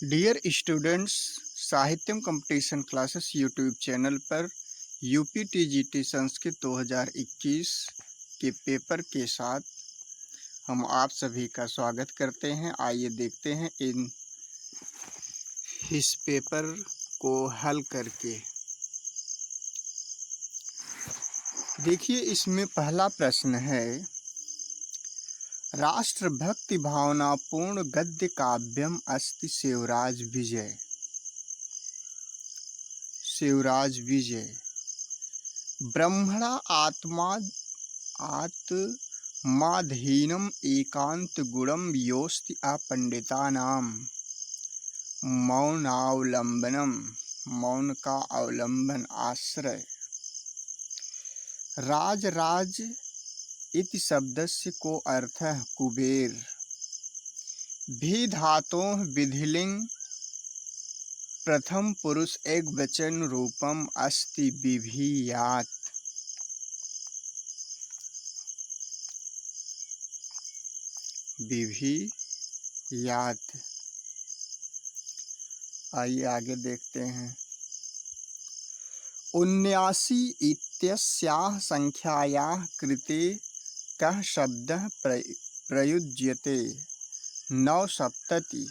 Dear students, Sahityam competition classes YouTube channel पर UP TGT Sanskrit 2021 के paper के साथ हम आप सभी का स्वागत करते हैं। आइए देखते हैं इस पेपर को हल करके। देखिए, इसमें पहला प्रश्न है, राष्ट्रभक्ति भावनापूर्ण गद्य काव्यम अस्ति शिवराज विजय। शिवराज विजय ब्रह्मणा आत्माधीनम एकांत गुणम योस्ति अपंडितानाम मौनावलंबनम। मौन का अवलंबन आश्रय। राज इति शब्दस्य को अर्थ कुबेर। भी धातोः विधिलिंग प्रथम पुरुष एकवचन रूपम अस्ति विभियात। विभियात। आइए आगे देखते हैं। 79 इत्यस्याः संख्यायाः कृते कः शब्दः प्रयुज्यते। नवसप्तति।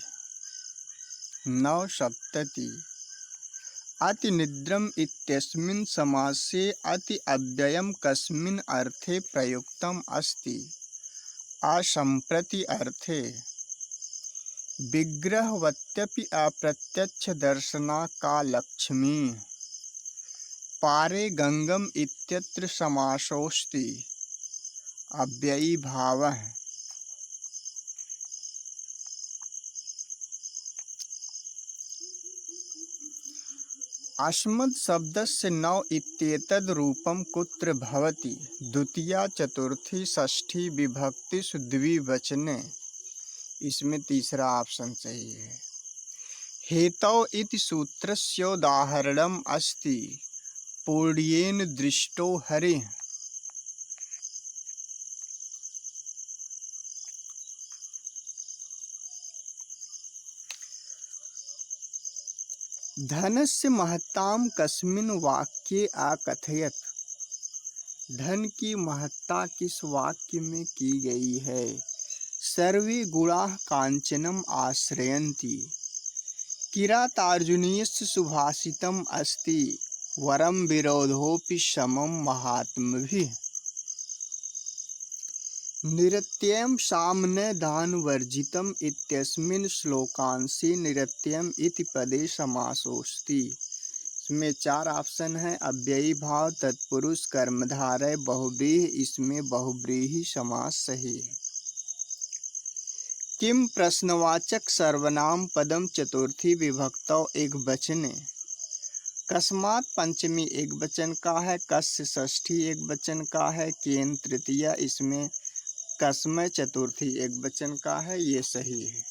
अतिनिद्रम् इत्यस्मिन् समासे अति अव्ययम् कस्मिन् अर्थे प्रयुक्तम् अस्ति। असम्प्रति अर्थे। विग्रहवत्यपि अप्रत्यक्ष दर्शना का लक्ष्मी। पारे गंगम इत्यत्र समासोऽस्ति। अव्ययी भावः। अस्मद् शब्दस्य नव इत्येतद् रूपं कुत्र भवति। द्वितीया चतुर्थी षष्ठी विभक्तिषु द्विवचने। इसमें तीसरा ऑप्शन सही है। हेतौ इति सूत्रस्योदाहरणम् अस्ति। पूर्येन दृष्टो हरिः। धनस्य महत्तां कस्मिन् वाक्ये अकथयत्। धन की महत्ता किस वाक्य में की गई है। सर्वे गुणाः कांचनम् आश्रयन्ति। किरातार्जुनीयस्य सुभाषितम् अस्ति। वरं विरोधोऽपि समं महात्मभिः। निरत्यं साम्नदानवर्जितम् इत्यस्मिन् श्लोकांशे निरत्यम् इति पदे समासोऽस्ति। इसमें चार ऑप्शन है। अव्ययी भाव, तत्पुरुष, कर्मधारय, बहुव्रीहि। इसमें बहुव्रीहि समास सही है। किम प्रश्नवाचक सर्वनाम पदम चतुर्थी विभक्तौ एकवचने। कस्मात् पंचमी एकवचन का है। कस्य षष्ठी एकवचन का है। केन तृतीया। इसमें कस्मय चतुर्थी एकवचन का है। ये सही है।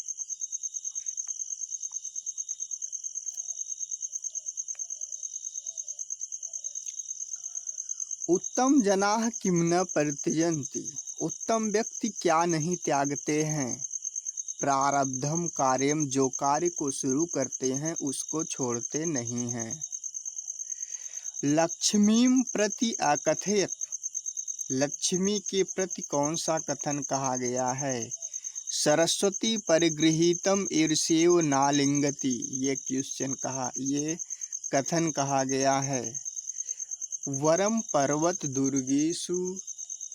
उत्तम जनाः किम न परित्यजन्ति। उत्तम व्यक्ति क्या नहीं त्यागते हैं। प्रारब्धम कार्यम, जो कार्य को शुरू करते हैं उसको छोड़ते नहीं हैं। लक्ष्मीं प्रति अकथयत्। लक्ष्मी के प्रति कौन सा कथन कहा गया है। सरस्वती परिगृहीतम ईर्ष्येव नालिंगति। ये कथन कहा गया है। वरम पर्वत दुर्गेषु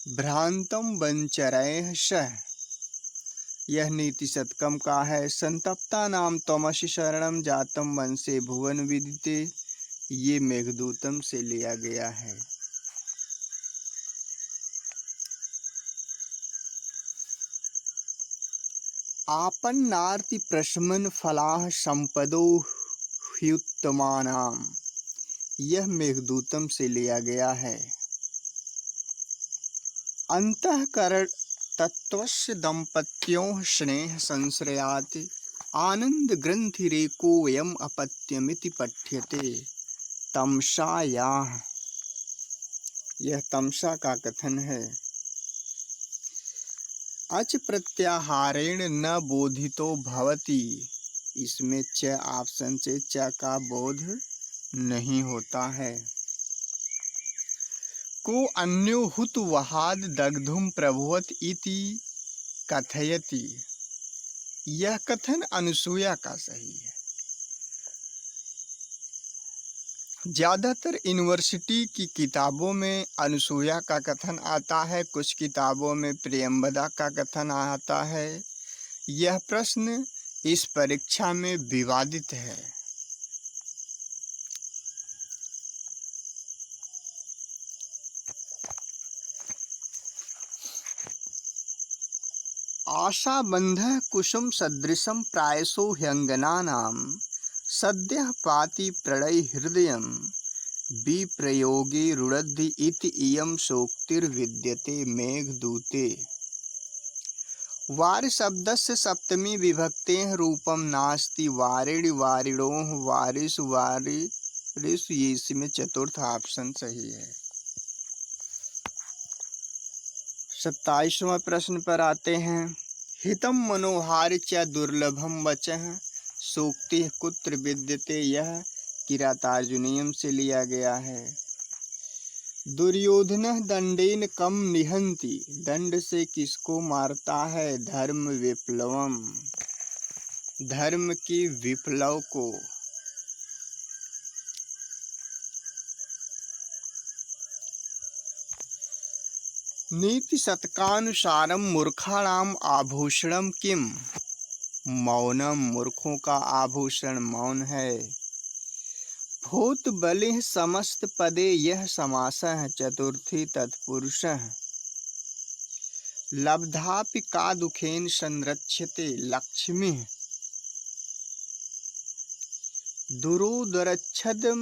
भ्रांतम वंचरैः सह। यह नीति शतकम का है। संतप्ता नाम तमसि शरणम जातम वंशे भुवन विदिते। ये मेघदूतम से लिया गया है। आपन्नार्ति प्रशमन फलाः संपदो ह्युत्तमानाम्। यह मेघदूतम से लिया गया है। अंतःकरण तत्वस्य दंपत्यों स्नेह संश्रयात्। आनंद ग्रंथिरेकोऽयम् अपत्यमिति पठ्यते। तमसायाः। यह तमसा का कथन है। अच प्रत्याहारेण न बोधितो भवति। इसमें च ऑप्शन से च का बोध नहीं होता है। को अन्यो हुत वहाद दग्धुम प्रभुवत इति कथयति, यह कथन अनुसूया का सही है। ज़्यादातर यूनिवर्सिटी की किताबों में अनुसूया का कथन आता है, कुछ किताबों में प्रियंवदा का कथन आता है। यह प्रश्न इस परीक्षा में विवादित है। आशाबंधः कुसुम सदृशं प्रायसो ह्यंगनानां सद्यः पाति प्रणय हृदयं विप्रयोगे रुणद्धि इति इयं सूक्तिर्विद्यते मेघदूते। वारि शब्दस्य सप्तमी विभक्तेः रूपं नास्ति वारिणि वारिणोः वारिषु वारिषु, ये इसमें चतुर्थ ऑप्शन सही है। 27वां प्रश्न पर आते हैं। हितम मनोहारि च दुर्लभम वचः सूक्ति कुत्र विद्यते, यह किरातार्जुनीयम से लिया गया है। दुर्योधनः दंडेन कम निहंति, दंड से किसको मारता है? धर्म विप्लवम, धर्म की विप्लव को। नीति शतकानुसारम मूर्खाणाम आभूषणम किम, मौनम, मूर्खों का आभूषण मौन है। भूत बलिः समस्त पदे यह समासः चतुर्थी तत्पुरुषः, लब्धापि का दुखेन संरक्ष्यते लक्ष्मीः, दुरोदरच्छदं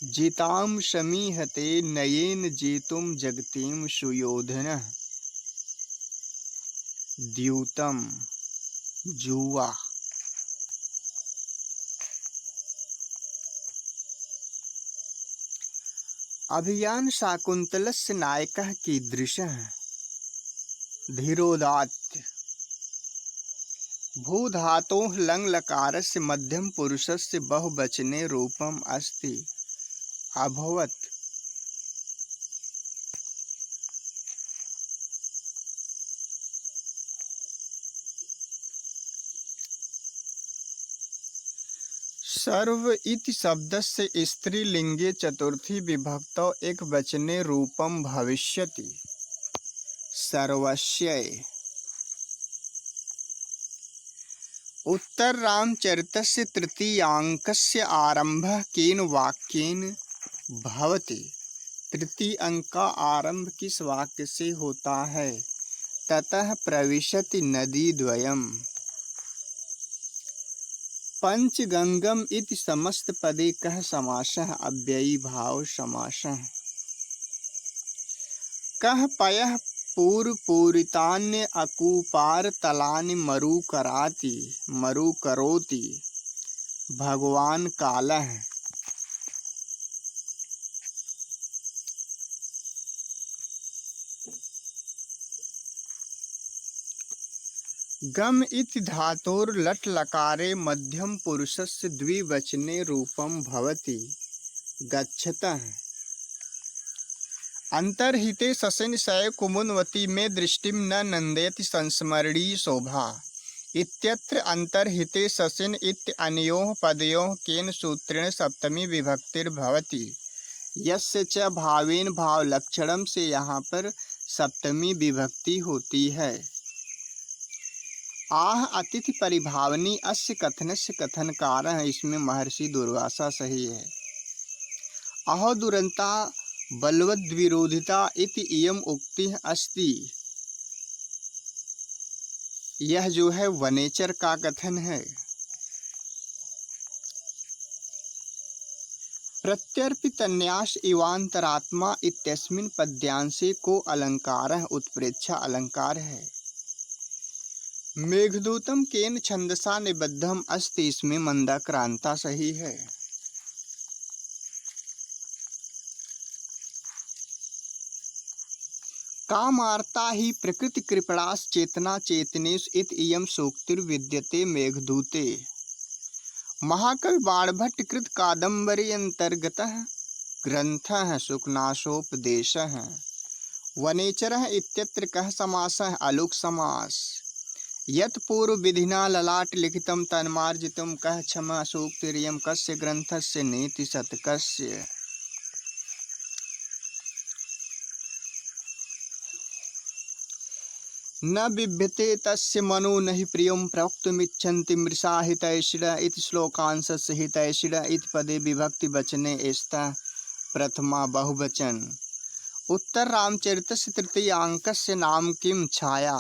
जिताम समीहते नयेन जेतुम जगतीम सुयोधनः, द्यूतम, जुआ। अभियान शाकुंतलस्य नायकः कीदृशः? धीरोदात्त। भूधातोः लङ् लकारस्य मध्यम पुरुषस्य बहुवचने रूपम् अस्ति, अभवत्। सर्व इति शब्दस्य स्त्रीलिंगे चतुर्थी विभक्तौ एकवचने रूपं भविष्यति, सर्वस्य। उत्तर रामचरितस्य तृतीयाङ्कस्य आरम्भः केन वाक्येन भवति? तृतीय अंक का आरंभ किस वाक्य से होता है? ततः प्रविशति नदी द्वयम्। पंचगंगम इति समस्त पदे कः समासः? अव्ययी भाव समासः। कः पयः पूर्वपूरितान्य अकूपार तलानि मरुकराति, मरुकरोति, भगवान कालः। गम इति धातोर लट लकारे मध्यम पुरुषस्य द्विवचने रूपं भवति, गच्छतः। अंतर्हिते ससिन शय कुमुन्वती में दृष्टिं न नंदयति संस्मरणी शोभा इत्यत्र अंतर्हिते ससिन इत्यनयोः पदयोः केन सूत्रेण सप्तमी विभक्तिर्भवति? यस्य च भावेन भावलक्षणम से यहाँ पर सप्तमी विभक्ति होती है। आह अतिथि परिभावनी अस्य कथनस्य कथनकारः, इसमें महर्षि दुर्वासा सही है। अहो दुरंता बलवद्विरोधिता इति इयम् उक्तिः अस्ति, यह जो है वनेचर का कथन है। प्रत्यर्पितन्यास इवांतरात्मा इत्यस्मिन् पद्यांशे को अलंकारः उत्प्रेक्षा अलंकार है। मेघदूतम केन छंदसा निबद्धम अस्ति, इसमें मंदाक्रांता सही है। कामार्ता ही प्रकृति कृपणास चेतना चेतनेश इत इयं सूक्तिर्विद्यते मेघदूते। महाकवि बाणभट्ट कृत कादम्बरी अंतर्गतः ग्रंथः सुखनाशोपदेशः। वनेचरः इत्यत्र कः समासः अलुक समास। यत् पूर्व विधिना ललाट लिखितं तन्मार्जितुं कः क्षमा सूक्तिरियं कस्य ग्रंथस्य नीति शतकस्य। न बिभ्यते तस्य मनो नहि प्रियं प्रवक्तुमिच्छन्ति मृषा हितैषिण इति श्लोकांशस्य हितैषिण इति पदे विभक्ति वचने स्तः प्रथमा बहुवचन। उत्तर रामचरितस्य तृतीयाङ्कस्य नाम किं छाया।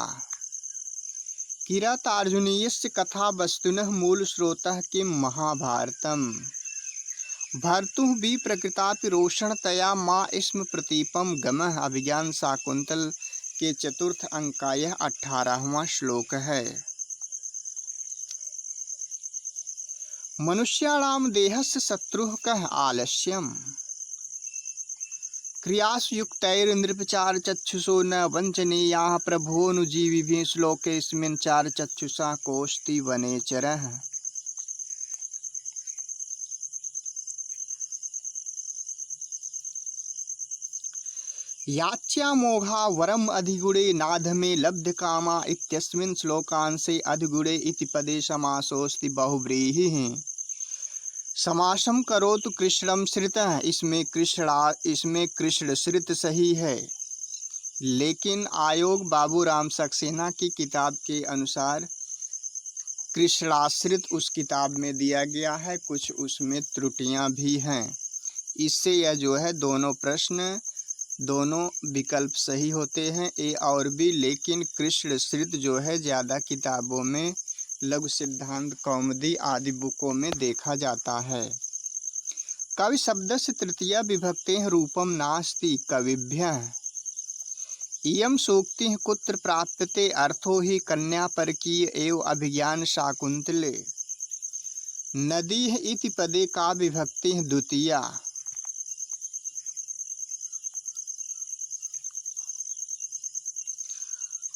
किरातार्जुनीयस्य कथा वस्तुनः मूल स्रोतः किं महाभारतम्। भर्तुः विप्रकृतापि रोषणतया मा स्म प्रतीपम गमः अभिज्ञान शाकुंतल के चतुर्थ अंक का यह 18वां श्लोक है। मनुष्याणां देहस्य शत्रुः कः आलस्यम्। क्रियासु युक्तैर्नृपचार चक्षुषो न वञ्चनीयाः प्रभोऽनुजीविभिः श्लोकेऽस्मिन् चार चक्षुषा कोऽस्ति वनेचरः। याच्यामोघा वरम अधिगुणे नाधमे लब्ध कामा इत्यस्मिन् श्लोकांशे अधिगुणे इति पदे समासोऽस्ति बहुव्रीहिः। समासम करोतु कृष्णम श्रितः, इसमें कृष्ण श्रित सही है, लेकिन आयोग बाबूराम सक्सेना की किताब के अनुसार कृष्णाश्रित उस किताब में दिया गया है, कुछ उसमें त्रुटियां भी हैं। इससे यह जो है दोनों विकल्प सही होते हैं ए और बी, लेकिन कृष्ण श्रित जो है ज़्यादा किताबों में लघु सिद्धांत कौमुदी आदि बुकों में देखा जाता है। कवि शब्द से तृतीया विभक्ति रूपम नास्ति कविभ्यः। इयं सूक्तिः कुत्र प्राप्यते अर्थो हि कन्या परकीय एव अभिज्ञान शाकुंतले। नदी इति पदे का विभक्ति द्वितीया।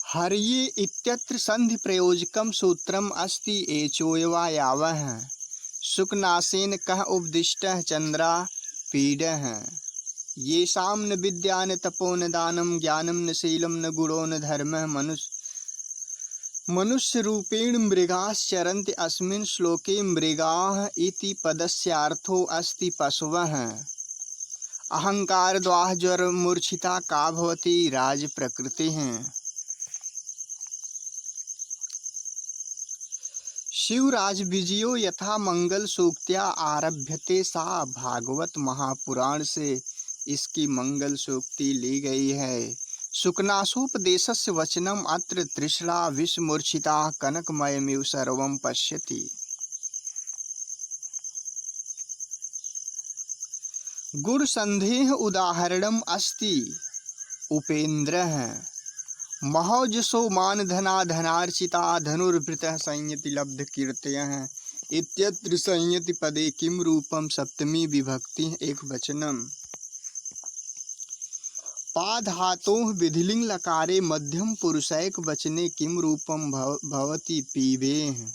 हर्ये इत्यत्र संधि प्रयोजकम सूत्रम अस्ति एचोयवा यावः। शुकनासेन कः उपदिष्टः चंद्रा पीडः। येषां न विद्या न तपो न दानं ज्ञानं न शीलं न गुणो न धर्मः मनुष्य रूपेण मृगाश्चरन्ति। अस्मिन् श्लोके मृगाः इति पदस्यार्थो अस्ति पशवः। अहंकार द्वाह ज्वर मूर्छिता का भवति राज प्रकृतिः। शिवराज विजयो यथा मंगल सूक्त्या आरभ्यते सा भागवत महापुराण से इसकी मंगल सूक्ति ली गई है। शुकनासोपदेशस्य वचनम अत्र तृष्णा विषमूर्छिता कनकमयमिव सर्वं पश्यति। गुण संदेह उदाहरणम अस्ति उपेन्द्रः। महौजसो मानधना धनार्चिता धनुर्भृतः संयति लब्ध कीर्तयः इत्यत्र संयति पदे किम रूपम सप्तमी विभक्ति एक वचनम। पाधातोः विधिलिंग लकारे मध्यम पुरुषैक वचने किम रूपम भवति पीबेः।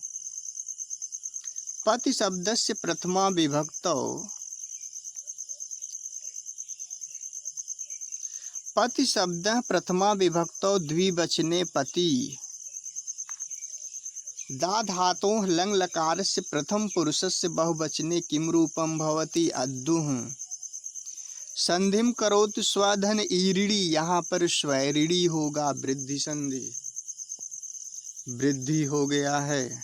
पति शब्दस्य प्रथमा विभक्तौ पति शब्द प्रथमा विभक्तौ द्विवचने पति। दा धातोः लंग लकारस्य प्रथम पुरुषस्य बहुवचने किम रूपम भवति अद्दुः। संधिम करोतु स्वधन ईरिड़ी, यहाँ पर स्वैरिड़ी होगा, वृद्धि संधि, वृद्धि हो गया है।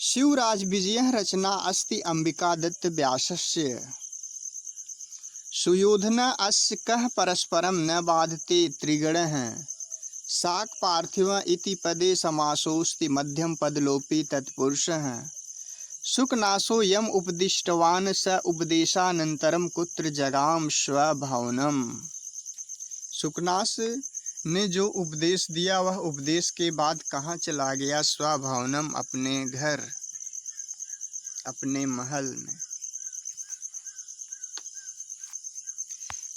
शिवराज विजय रचना अस्ति अंबिकादत्त व्यासस्य। सुयोधन अस्य कः परस्परम न बाधते त्रिगणः। शाक पार्थिव इति पदे समासोस्ति मध्यम पदलोपी तत्पुरुषः। शुकनासो यम उपदिष्टवान् स उपदेशानंतरम कुत्र जगाम स्वभवनम। शुकनास ने जो उपदेश दिया वह उपदेश के बाद कहाँ चला गया। स्वभवनम अपने घर, अपने महल में।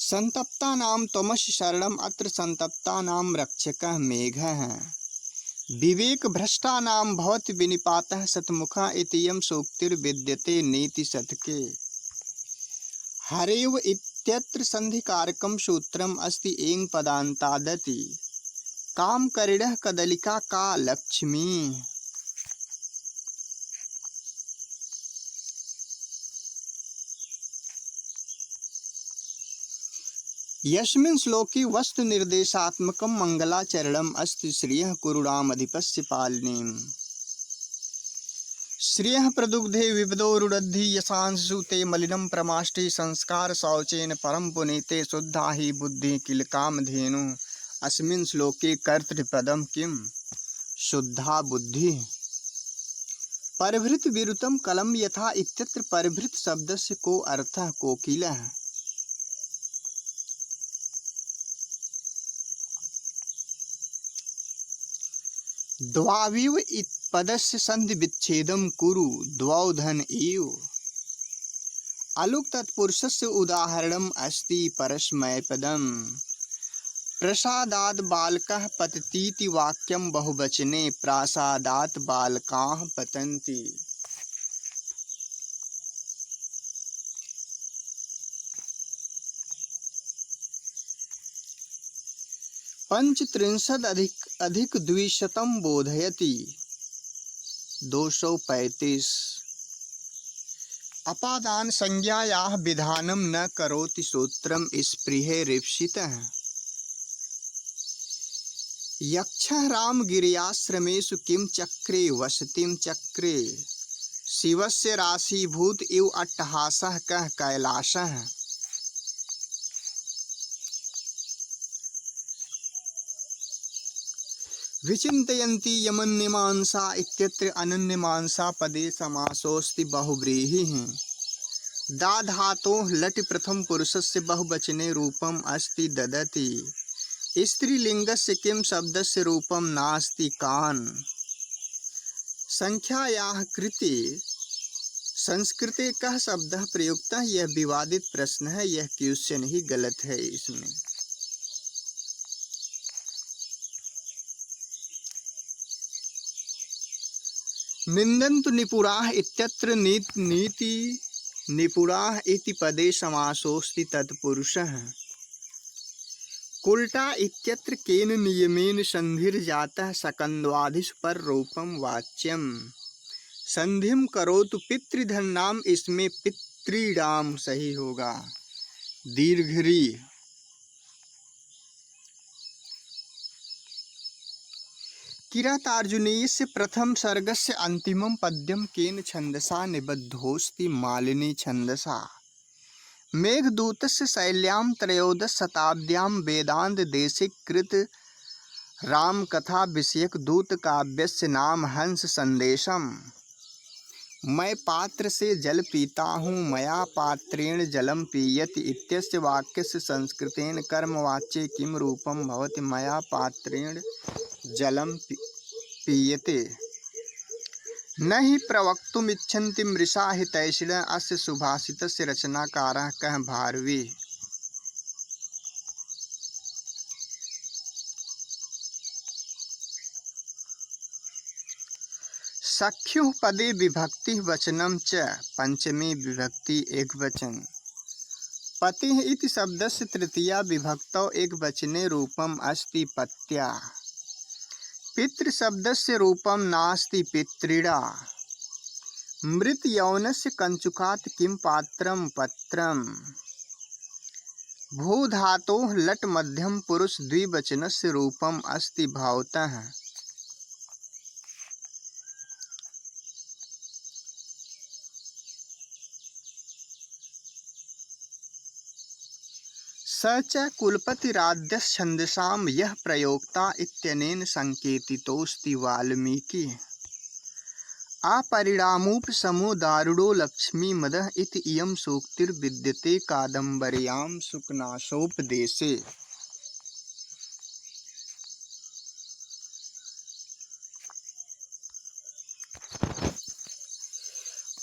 संतप्ता नाम तमस शरणम अत्र संतप्ता नाम रक्षकः मेघः। विवेक भ्रष्टानां भवति विनिपातः शतमुखा इत्ययं सूक्तिर्विद्यते नीति शतके। हरेव इत्यत्र संधिकारकं सूत्रम् अस्ति एङ् पदान्तादति कामकरिणः कदलिका का लक्ष्मी। यस्मिन् श्लोके वस्तु निर्देशात्मकं मंगलाचरणम् अस्ति श्रियः कुरुणामधिपस्य पालनीम्। श्रियः प्रदुग्धे विविधो रुदद्धि यशांशु ते मलिनं प्रमाष्टे संस्कार शौचेन परम पुनीते शुद्धा हि बुद्धि किल कामधेनु। अस्मिन् श्लोके कर्तृपदं किं शुद्धा बुद्धि। परभृत विरुतं कलम यथा इत्यत्र परभृत शब्दस्य को अर्थः कोकिलः। द्वाविव पदस्य संधि विच्छेदम कुरु द्वौ धन एव। अलुक तत्पुरुषस्य उदाहरणम् अस्ति परस्मैपदम्। प्रसादात् बालकः पततीति वाक्यं बहुवचने प्रासादात् बालकाः पतन्ति। पंचत्रिंशदधिक द्विशतं बोधयति 235। अपादान संज्ञायाः विधानं न करोति सूत्रं स्पृहेरिप्सितः। यक्षः रामगिर्याश्रमेषु किं चक्रे वसतिं चक्रे शिवस्य राशीभूत इव अट्टहासः कः कैलासः। विचिन्तयन्ति यमन्यमांसा इत्यत्र अनन्यमांसा पदे समासोऽस्ति बहुव्रीहिः। दा धातोः लटि प्रथम पुरुषस्य बहुवचने रूपम् अस्ति ददति। स्त्रीलिङ्गस्य किं शब्दस्य रूपं नास्ति कान्। संख्यायाः कृते संस्कृते कः शब्दः प्रयुक्तः यह विवादित प्रश्न है। यह क्वेश्चन ही गलत है। इसमें निन्दन्तु निपुणाः इत्यत्र नीति निपुणाः इति पदे समासोऽस्ति तत्पुरुषः। कुल्टा इत्यत्र केन नियमेन संधिर्जातः सकन्द्वादिश पर रूपम वाच्यम। संधिम करोतु पितृधन्नाम इसमें पितृणाम सही होगा। दीर्घरी किरातार्जुनीयस्य प्रथम सर्गस्य अंतिमं पद्यं केन छन्दसा निबद्धोऽस्ति मालिनी छन्दसा। मेघदूतस्य शैल्यां त्रयोदश शताब्द्यां वेदांत देशे कृत रामकथा विषयक दूत काव्यस्य नाम हंस संदेशम। मैं पात्र से जल पीता हूँ मया पात्रेण जलम पीयति इत्यस्य वाक्यस्य संस्कृतेन कर्मवाच्ये किं रूपं भवति मया पात्रेण जलम पीयते। न हि प्रवक्तुमिच्छन्ति मृषा हि तैषिण अस्य सुभाषितस्य रचनाकारः कः भारवी। सख्युः पदे विभक्ति वचनम च पंचमी विभक्ति एकवचन। पतिः इति शब्दस्य तृतीया विभक्तौ एकवचने रूपम् अस्ति पत्या। पितृ शब्दस्य रूपं नास्ति पितृणा। मृत यौनस्य कंचुकात् किं पात्रं पत्रम्। भू धातोः लट मध्यम पुरुष द्विवचनस्य रूपम् अस्ति भवतः। स च कुलपतिराद्यश्छन्दसां यः प्रयोक्ता इत्यनेन संकेतितोऽस्ति वाल्मीकि। अपरिणामोपशमो दारुणो लक्ष्मीमदः इति इयं सूक्तिर्विद्यते कादम्बर्यां शुकनासोपदेशे।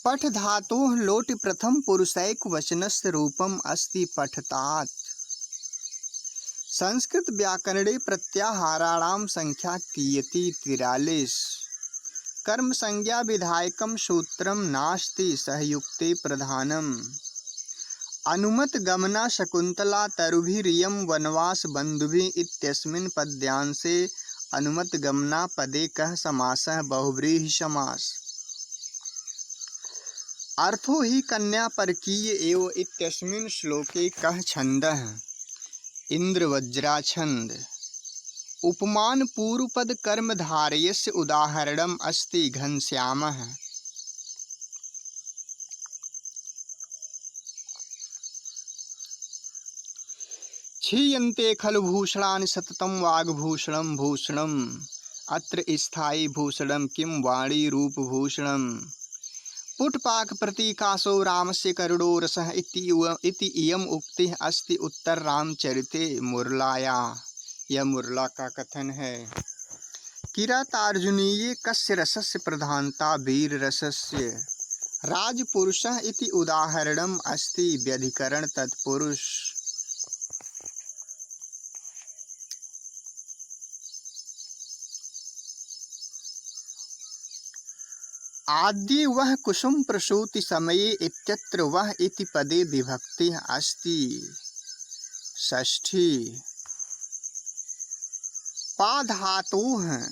पठ धातोः लोटि प्रथम पुरुषैक वचनस्य रूपम् अस्ति पठतात्। संस्कृत व्याकरणे प्रत्याहाराणां संख्या कियती 43। कर्म संज्ञा विधायकं सूत्रं नास्ति सहयुक्ते प्रधानम्। अनुमत गमना शकुन्तला तरुभिरियं वनवास बंधुभिः इत्यस्मिन् पद्यांशे अनुमत गमना पदे कः समासः बहुव्रीहि समास। अर्थो हि कन्या परकीय एव इत्यस्मिन् श्लोके कः छन्दः इंद्रवज्रा छंद। उपमान पूर्वपद कर्मधारयस्य उदाहरणम् अस्ति घनश्यामः। क्षीयन्ते खलु भूषणानि सततं वाग्भूषणं भूषणम् अत्र स्थायी भूषणं किं वाणी रूपभूषणम्। पुटपाक प्रतीकासो रामस्य करुणो रसः इति इयम् उक्तिः अस्ति उत्तर रामचरिते मुरलाया। यह मुरला का कथन है। किरातार्जुनीये कस्य रसस्य प्रधानता वीर रसस्य। राजपुरुषः इति उदाहरणम् अस्ति व्यधिकरण तत्पुरुष। आद्ये वह कुसुम प्रसूति समये इत्यत्र वह इति पदे विभक्ति अस्ति षष्ठी। पा धातोः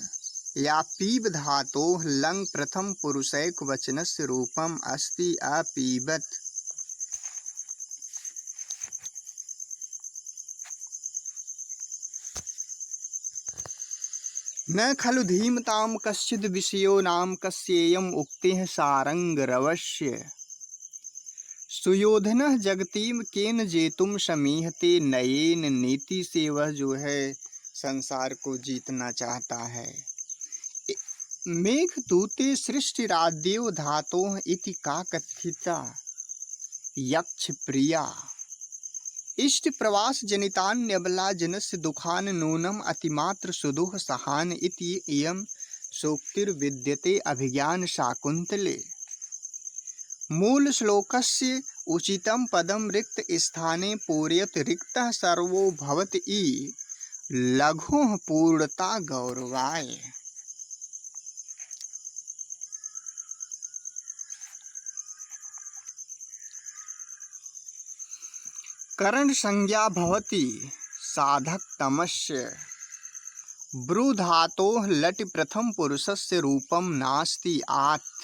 या पीब धातोः लंग प्रथम पुरुषैक वचनस्य रूपम् अस्ति अपीबत। न खलु धीमतां कश्चिद् विषयो नाम कस्येयम् उक्तिः सारंगरवस्य। सुयोधनः जगतीम केन जेतुम समीहते नयेन नीति से वह जो है संसार को जीतना चाहता है। मेघदूते सृष्टिराद्यो धातोः इति का कथिता यक्ष प्रिया। इष्ट प्रवास जनितान्यबला जनस्य दुखान नूनम अतिमात्र सुदुः सहान इति इयं सूक्तिर्विद्यते अभिज्ञान शाकुन्तले। मूल श्लोकस्य उचितं पदं रिक्त स्थाने पूरयत रिक्तः सर्वो भवति लघुः पूर्णता गौरवाय। करण संज्ञा भवति साधकतमस्य। ब्रू धातोः लटि प्रथम पुरुषस्य रूपं नास्ति आत्।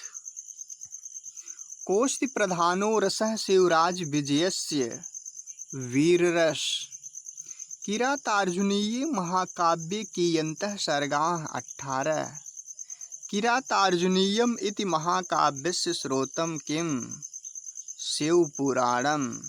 कोष्ठि प्रधानो रसः शिवराज विजयस्य वीररस। किरातार्जुनीये महाकाव्ये कियन्तः सर्गाः 18। किरातार्जुनीयम् इति महाकाव्यस्य स्रोतं किं शिवपुराणम्।